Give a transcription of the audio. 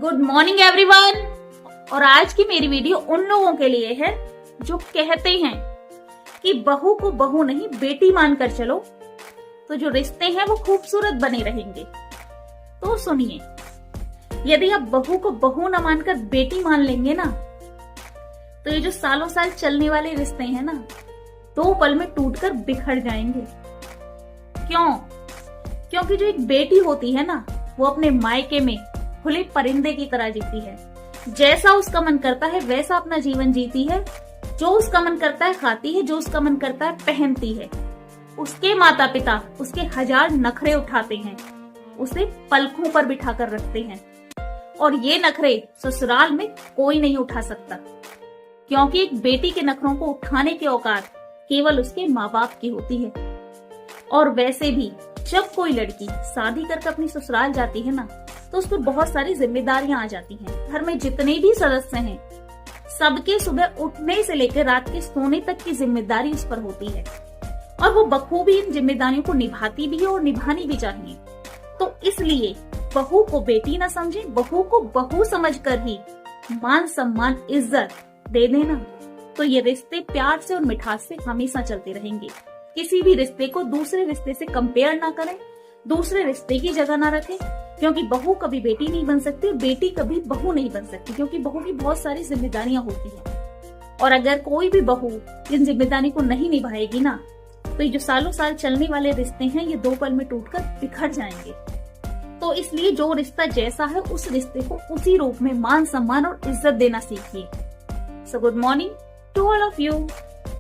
Good morning everyone. और आज की मेरी वीडियो उन लोगों के लिए है जो कहते हैं कि बहू को बहू नहीं बेटी मानकर चलो तो जो रिश्ते हैं वो खूबसूरत बने रहेंगे। तो सुनिए, यदि आप बहू को बहू न मानकर बेटी मान लेंगे ना तो ये जो सालों साल चलने वाले रिश्ते हैं ना 2 पल में टूटकर बिखर जाएंगे। क्यों? क्योंकि जो एक बेटी होती है ना वो अपने मायके में खुले परिंदे की तरह जीती है। जैसा उसका मन करता है वैसा अपना जीवन जीती है। जो उसका मन करता है खाती है, जो उसका मन करता है पहनती है। उसके माता पिता उसके 1000 नखरे उठाते हैं, उसे पलकों पर बिठाकर रखते हैं और ये नखरे ससुराल में कोई नहीं उठा सकता, क्योंकि एक बेटी के नखरों को उठाने की औकात केवल उसके माँ बाप की होती है। और वैसे भी जब कोई लड़की शादी करके अपनी ससुराल जाती है ना तो उस पर बहुत सारी जिम्मेदारियां आ जाती हैं। घर में जितने भी सदस्य हैं सबके सुबह उठने से लेकर रात के सोने तक की जिम्मेदारी उस पर होती है और वो बखूबी इन जिम्मेदारियों को निभाती भी है और निभानी भी चाहिए। तो इसलिए बहू को बेटी ना समझे, बहू को बहू समझकर ही मान सम्मान इज्जत दे देना तो ये रिश्ते प्यार से और मिठास से हमेशा चलते रहेंगे। किसी भी रिश्ते को दूसरे रिश्ते से कंपेयर ना करें, दूसरे रिश्ते की जगह ना रखें, क्योंकि बहू कभी बेटी नहीं बन सकती, बेटी कभी बहू नहीं बन सकती, क्योंकि बहू की बहुत सारी जिम्मेदारियां होती हैं। और अगर कोई भी बहू इन जिम्मेदारी को नहीं निभाएगी ना तो ये जो सालों साल चलने वाले रिश्ते हैं ये 2 पल में टूटकर बिखर जाएंगे। तो इसलिए जो रिश्ता जैसा है उस रिश्ते को उसी रूप में मान सम्मान और इज्जत देना सीखिए। So good morning to all of you.